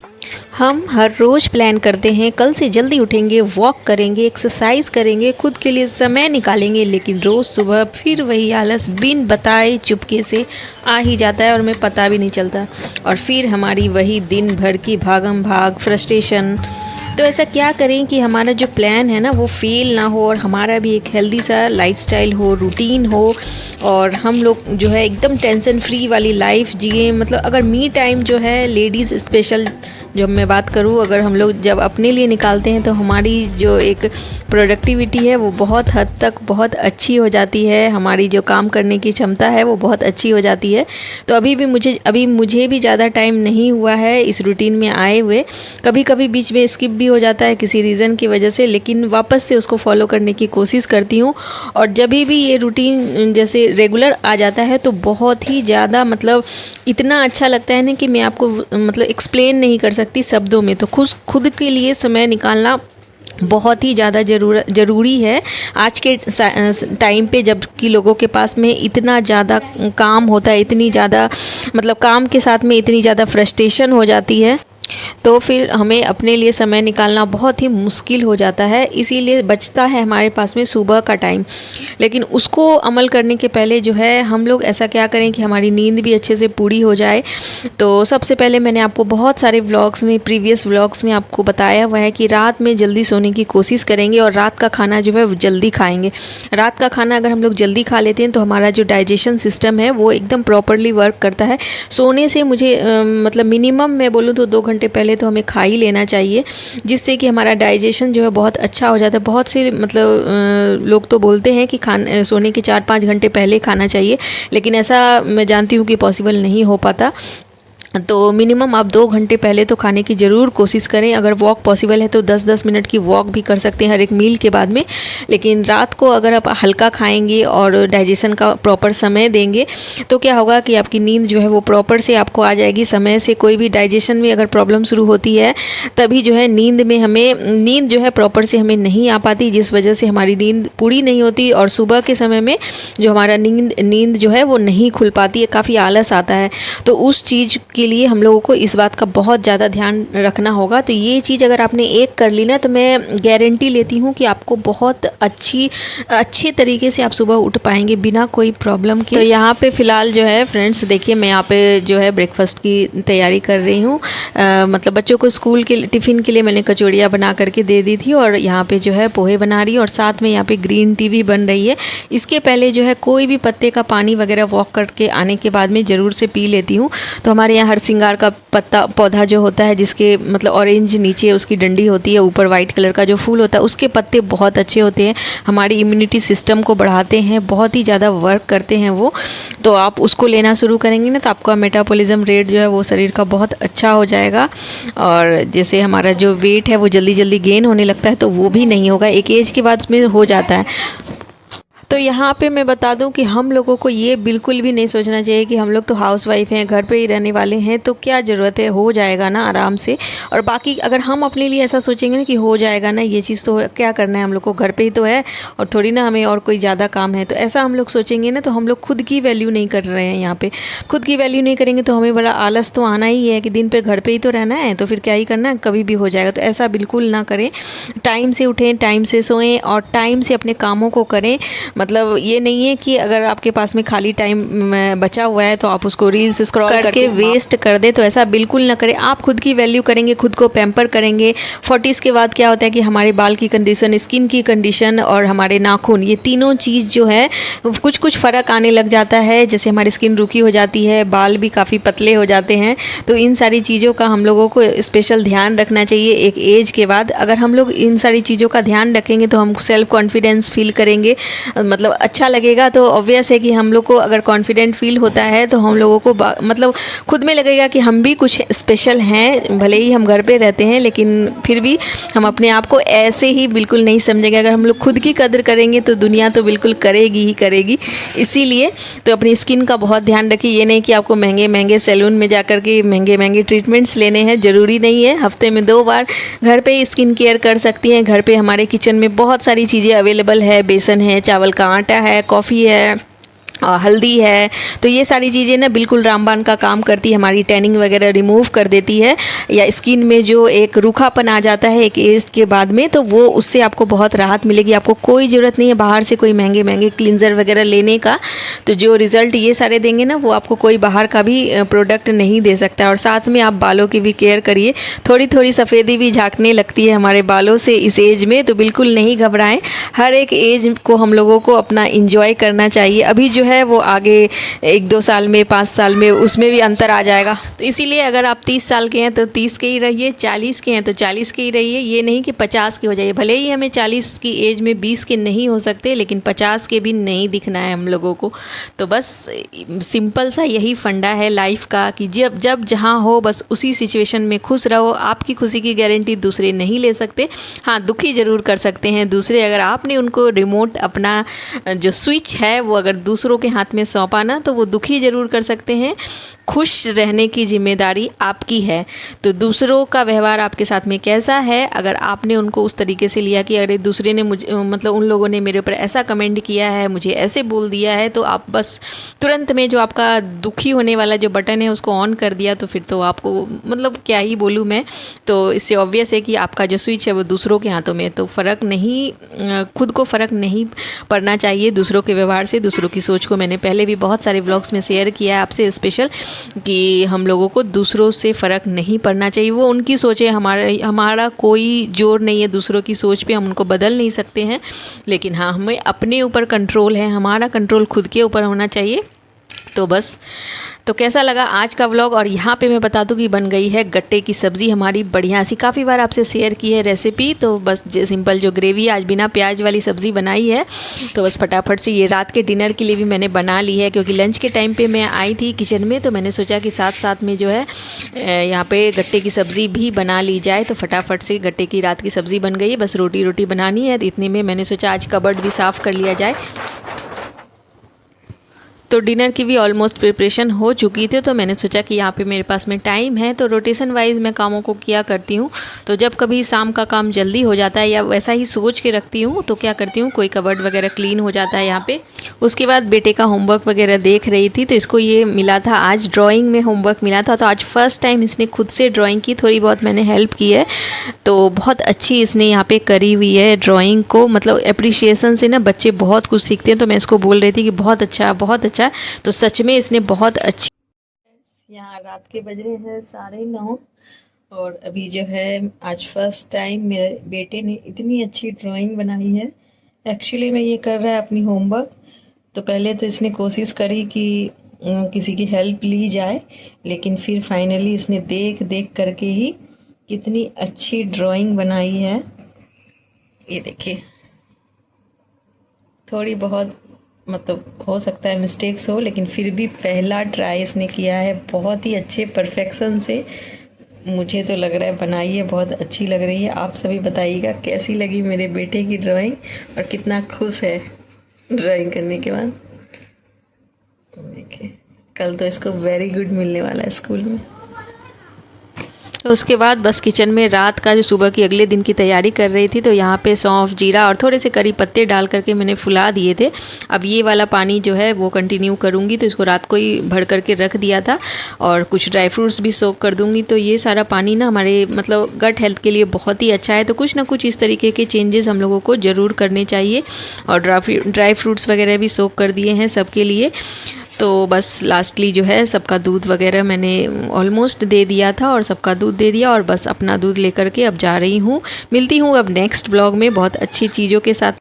हम हर रोज़ प्लान करते हैं कल से जल्दी उठेंगे, वॉक करेंगे, एक्सरसाइज करेंगे, खुद के लिए समय निकालेंगे, लेकिन रोज़ सुबह फिर वही आलस बिन बताए चुपके से आ ही जाता है और हमें पता भी नहीं चलता। और फिर हमारी वही दिन भर की भागम भाग, फ्रस्ट्रेशन। तो ऐसा क्या करें कि हमारा जो प्लान है ना वो फेल ना हो और हमारा भी एक हेल्दी सा लाइफस्टाइल हो, रूटीन हो और हम लोग जो है एकदम टेंशन फ्री वाली लाइफ जिए। मतलब अगर मी टाइम जो है लेडीज़ स्पेशल जब मैं बात करूँ, अगर हम लोग जब अपने लिए निकालते हैं तो हमारी जो एक प्रोडक्टिविटी है वो बहुत हद तक बहुत अच्छी हो जाती है। हमारी जो काम करने की क्षमता है वो बहुत अच्छी हो जाती है। तो अभी मुझे भी ज़्यादा टाइम नहीं हुआ है इस रूटीन में आए हुए। कभी कभी बीच में स्किप भी हो जाता है किसी रीज़न की वजह से, लेकिन वापस से उसको फॉलो करने की कोशिश करती हूँ। और जब भी ये रूटीन जैसे रेगुलर आ जाता है तो बहुत ही ज़्यादा मतलब इतना अच्छा लगता है ना कि मैं आपको मतलब एक्सप्लेन नहीं कर सकती शब्दों में। तो खुद के लिए समय निकालना बहुत ही ज़्यादा ज़रूरी है आज के टाइम पे, जबकि लोगों के पास में इतना ज़्यादा काम होता है, इतनी ज़्यादा मतलब काम के साथ में इतनी ज़्यादा फ्रस्ट्रेशन हो जाती है, तो फिर हमें अपने लिए समय निकालना बहुत ही मुश्किल हो जाता है। इसीलिए बचता है हमारे पास में सुबह का टाइम। लेकिन उसको अमल करने के पहले जो है हम लोग ऐसा क्या करें कि हमारी नींद भी अच्छे से पूरी हो जाए। तो सबसे पहले मैंने आपको बहुत सारे व्लॉग्स में, प्रीवियस व्लॉग्स में आपको बताया हुआ है कि रात में जल्दी सोने की कोशिश करेंगे और रात का खाना जो है वो जल्दी खाएंगे। रात का खाना अगर हम लोग जल्दी खा लेते हैं तो हमारा जो डाइजेशन सिस्टम है वो एकदम प्रॉपरली वर्क करता है। सोने से मुझे मतलब मिनिमम मैं बोलूँ तो 2 घंटे पहले तो हमें खा ही लेना चाहिए, जिससे कि हमारा डाइजेशन जो है बहुत अच्छा हो जाता है। बहुत से मतलब लोग तो बोलते हैं कि सोने के 4-5 घंटे पहले खाना चाहिए, लेकिन ऐसा मैं जानती हूँ कि पॉसिबल नहीं हो पाता। तो मिनिमम आप 2 घंटे पहले तो खाने की ज़रूर कोशिश करें। अगर वॉक पॉसिबल है तो 10-10 मिनट की वॉक भी कर सकते हैं हर एक मील के बाद में। लेकिन रात को अगर आप हल्का खाएंगे और डाइजेशन का प्रॉपर समय देंगे तो क्या होगा कि आपकी नींद जो है वो प्रॉपर से आपको आ जाएगी समय से। कोई भी डाइजेशन में अगर प्रॉब्लम शुरू होती है तभी जो है नींद जो है प्रॉपर से हमें नहीं आ पाती, जिस वजह से हमारी नींद पूरी नहीं होती और सुबह के समय में जो हमारा नींद जो है वो नहीं खुल पाती है, काफ़ी आलस आता है। तो उस चीज़ के लिए हम लोगों को इस बात का बहुत ज़्यादा ध्यान रखना होगा। तो ये चीज़ अगर आपने एक कर ली ना तो मैं गारंटी लेती हूँ कि आपको बहुत अच्छे तरीके से आप सुबह उठ पाएंगे बिना कोई प्रॉब्लम के। तो यहाँ पे फ़िलहाल जो है फ्रेंड्स देखिए, मैं यहाँ पे जो है ब्रेकफास्ट की तैयारी कर रही हूँ। मतलब बच्चों को स्कूल के टिफ़िन के लिए मैंने कचौड़ियाँ बना करके दे दी थी और यहाँ पे जो है पोहे बना रही है और साथ में यहाँ पे ग्रीन टी भी बन रही है। इसके पहले जो है कोई भी पत्ते का पानी वगैरह वॉक करके आने के बाद में ज़रूर से पी लेती हूँ। तो हमारे यहाँ हरसिंगार का पौधा जो होता है, जिसके मतलब ऑरेंज नीचे उसकी डंडी होती है, ऊपर वाइट कलर का जो फूल होता है, उसके पत्ते बहुत अच्छे होते हैं, हमारी इम्यूनिटी सिस्टम को बढ़ाते हैं, बहुत ही ज़्यादा वर्क करते हैं वो। तो आप उसको लेना शुरू करेंगे ना तो आपका मेटाबॉलिज्म रेट जो है वो शरीर का बहुत अच्छा हो जाएगा। और जैसे हमारा जो वेट है वो जल्दी जल्दी गेन होने लगता है तो वो भी नहीं होगा, एक एज के बाद में हो जाता है। तो यहाँ पे मैं बता दूं कि हम लोगों को ये बिल्कुल भी नहीं सोचना चाहिए कि हम लोग तो हाउसवाइफ हैं, घर पे ही रहने वाले हैं, तो क्या ज़रूरत है, हो जाएगा ना आराम से। और बाकी अगर हम अपने लिए ऐसा सोचेंगे ना कि हो जाएगा ना, ये चीज़ तो क्या करना है हम लोग को, घर पे ही तो है और थोड़ी ना हमें और कोई ज़्यादा काम है, तो ऐसा हम लोग सोचेंगे ना तो हम लोग खुद की वैल्यू नहीं कर रहे हैं। यहाँ पर खुद की वैल्यू नहीं करेंगे तो हमें बड़ा आलस तो आना ही है कि दिन पर घर पर ही तो रहना है, तो फिर क्या ही करना है, कभी भी हो जाएगा। तो ऐसा बिल्कुल ना करें, टाइम से उठें, टाइम से सोएं और टाइम से अपने कामों को करें। मतलब ये नहीं है कि अगर आपके पास में खाली टाइम बचा हुआ है तो आप उसको रील्स स्क्रॉल करके वेस्ट कर दे, तो ऐसा बिल्कुल ना करें। आप खुद की वैल्यू करेंगे, खुद को पैम्पर करेंगे। 40s के बाद क्या होता है कि हमारे बाल की कंडीशन, स्किन की कंडीशन और हमारे नाखून, ये तीनों चीज़ जो है कुछ फ़र्क आने लग जाता है। जैसे हमारी स्किन रूखी हो जाती है, बाल भी काफ़ी पतले हो जाते हैं। तो इन सारी चीज़ों का हम लोगों को स्पेशल ध्यान रखना चाहिए एक एज के बाद। अगर हम लोग इन सारी चीज़ों का ध्यान रखेंगे तो हम सेल्फ कॉन्फिडेंस फील करेंगे, मतलब अच्छा लगेगा। तो ऑब्वियस है कि हम लोग को अगर कॉन्फिडेंट फील होता है तो हम लोगों को मतलब खुद में लगेगा कि हम भी कुछ स्पेशल हैं। भले ही हम घर पे रहते हैं लेकिन फिर भी हम अपने आप को ऐसे ही बिल्कुल नहीं समझेंगे। अगर हम लोग खुद की कदर करेंगे तो दुनिया तो बिल्कुल करेगी ही करेगी। इसीलिए तो अपनी स्किन का बहुत ध्यान रखिए। ये नहीं कि आपको महंगे महंगे सैलून में जा कर के महंगे महंगे ट्रीटमेंट्स लेने हैं, ज़रूरी नहीं है। हफ्ते में 2 बार घर पे स्किन केयर कर सकती हैं। घर पे हमारे किचन में बहुत सारी चीज़ें अवेलेबल है, बेसन है, चावल का आटा है, कॉफ़ी है, हल्दी है, तो ये सारी चीज़ें ना बिल्कुल रामबाण का काम करती है, हमारी टैनिंग वगैरह रिमूव कर देती है, या स्किन में जो एक रूखापन आ जाता है एक एज के बाद में, तो वो उससे आपको बहुत राहत मिलेगी। आपको कोई ज़रूरत नहीं है बाहर से कोई महंगे महंगे क्लींजर वगैरह लेने का। तो जो रिज़ल्ट ये सारे देंगे ना, वो आपको कोई बाहर का भी प्रोडक्ट नहीं दे सकता है। और साथ में आप बालों की भी केयर करिए। थोड़ी थोड़ी सफ़ेदी भी झांकने लगती है हमारे बालों से इस एज में, तो बिल्कुल नहीं घबराएं। हर एक एज को हम लोगों को अपना इंजॉय करना चाहिए। अभी जो है वो आगे 1-2 साल में, 5 साल में उसमें भी अंतर आ जाएगा। तो इसीलिए अगर आप 30 साल के हैं तो 30 के ही रहिए, 40 के हैं तो 40 के ही रहिए। ये नहीं कि 50 के हो जाइए। भले ही हमें 40 की एज में 20 के नहीं हो सकते, लेकिन 50 के भी नहीं दिखना है हम लोगों को। तो बस सिंपल सा यही फंडा है लाइफ का कि जब जब जहाँ हो बस उसी सिचुएशन में खुश रहो। आपकी खुशी की गारंटी दूसरे नहीं ले सकते। हाँ, दुखी ज़रूर कर सकते हैं दूसरे। अगर आपने उनको रिमोट अपना जो स्विच है वो अगर दूसरों के हाथ में सौंपा ना, तो वो दुखी ज़रूर कर सकते हैं। खुश रहने की जिम्मेदारी आपकी है। तो दूसरों का व्यवहार आपके साथ में कैसा है, अगर आपने उनको उस तरीके से लिया कि अरे दूसरे ने मुझे मतलब उन लोगों ने मेरे ऊपर ऐसा कमेंट किया है, मुझे ऐसे बोल दिया है, तो आप बस तुरंत में जो आपका दुखी होने वाला जो बटन है उसको ऑन कर दिया, तो फिर तो आपको मतलब क्या ही बोलूँ मैं। तो इससे ऑब्वियस है कि आपका जो स्विच है वो दूसरों के हाथों में। तो फ़र्क नहीं, खुद को फ़र्क नहीं पड़ना चाहिए दूसरों के व्यवहार से, दूसरों की सोच को। मैंने पहले भी बहुत सारे व्लॉग्स में शेयर किया है आपसे स्पेशल कि हम लोगों को दूसरों से फ़र्क नहीं पड़ना चाहिए। वो उनकी सोच है, हमारा कोई जोर नहीं है दूसरों की सोच पे, हम उनको बदल नहीं सकते हैं। लेकिन हाँ, हमें अपने ऊपर कंट्रोल है, हमारा कंट्रोल खुद के ऊपर होना चाहिए। तो बस, तो कैसा लगा आज का व्लॉग। और यहाँ पे मैं बता दूँ कि बन गई है गट्टे की सब्ज़ी हमारी बढ़िया सी। काफ़ी बार आपसे शेयर की है रेसिपी। तो बस सिंपल जो ग्रेवी, आज बिना प्याज वाली सब्ज़ी बनाई है। तो बस फटाफट से ये रात के डिनर के लिए भी मैंने बना ली है, क्योंकि लंच के टाइम पे मैं आई थी किचन में, तो मैंने सोचा कि साथ साथ में जो है यहाँ पे गट्टे की सब्ज़ी भी बना ली जाए। तो फटाफट से गट्टे की रात की सब्ज़ी बन गई है। बस रोटी बनानी है। तो इतने में मैंने सोचा आज कबर्ड भी साफ़ कर लिया जाए। तो डिनर की भी ऑलमोस्ट प्रिपरेशन हो चुकी थी। तो मैंने सोचा कि यहाँ पे मेरे पास में टाइम है, तो रोटेशन वाइज मैं कामों को किया करती हूँ। तो जब कभी शाम का काम जल्दी हो जाता है या वैसा ही सोच के रखती हूँ, तो क्या करती हूँ, कोई कबर्ड वगैरह क्लीन हो जाता है यहाँ पे। उसके बाद बेटे का होमवर्क वगैरह देख रही थी, तो इसको ये मिला था आज ड्राइंग में होमवर्क मिला था। तो आज फर्स्ट टाइम इसने खुद से ड्राइंग की, थोड़ी बहुत मैंने हेल्प की है। तो बहुत अच्छी इसने यहाँ पे करी हुई है ड्राइंग को। मतलब अप्रिशिएशन से ना बच्चे बहुत कुछ सीखते हैं। तो मैं इसको बोल रही थी कि बहुत अच्छा, बहुत अच्छा। तो सच में इसने बहुत अच्छी। यहाँ रात के बज रहे हैं 9:30 और अभी जो है आज फर्स्ट टाइम मेरे बेटे ने इतनी अच्छी ड्राइंग बनाई है। एक्चुअली में ये कर रहा है अपनी होमवर्क। तो पहले तो इसने कोशिश करी कि किसी की हेल्प ली जाए, लेकिन फिर फाइनली इसने देख देख करके ही कितनी अच्छी ड्राइंग बनाई है। ये देखिए, थोड़ी बहुत मतलब हो सकता है मिस्टेक्स हो, लेकिन फिर भी पहला ट्राई इसने किया है बहुत ही अच्छे परफेक्शन से। मुझे तो लग रहा है बनाई है बहुत अच्छी लग रही है। आप सभी बताइएगा कैसी लगी मेरे बेटे की ड्राइंग और कितना खुश है ड्राइंग करने के बाद। देखिए, कल तो इसको वेरी गुड मिलने वाला है स्कूल में। तो उसके बाद बस किचन में रात का जो सुबह की अगले दिन की तैयारी कर रही थी। तो यहाँ पे सौंफ, जीरा और थोड़े से करी पत्ते डाल करके मैंने फुला दिए थे। अब ये वाला पानी जो है वो कंटिन्यू करूँगी। तो इसको रात को ही भर करके रख दिया था और कुछ ड्राई फ्रूट्स भी सोक कर दूँगी। तो ये सारा पानी ना हमारे मतलब गट हेल्थ के लिए बहुत ही अच्छा है। तो कुछ ना कुछ इस तरीके के चेंजेस हम लोगों को ज़रूर करने चाहिए। और ड्राई फ्रूट्स वगैरह भी सोक कर दिए हैं सबके लिए। तो बस लास्टली जो है सबका दूध वगैरह मैंने ऑलमोस्ट दे दिया था और सबका दूध दे दिया और बस अपना दूध लेकर के अब जा रही हूँ। मिलती हूँ अब नेक्स्ट व्लॉग में बहुत अच्छी चीज़ों के साथ।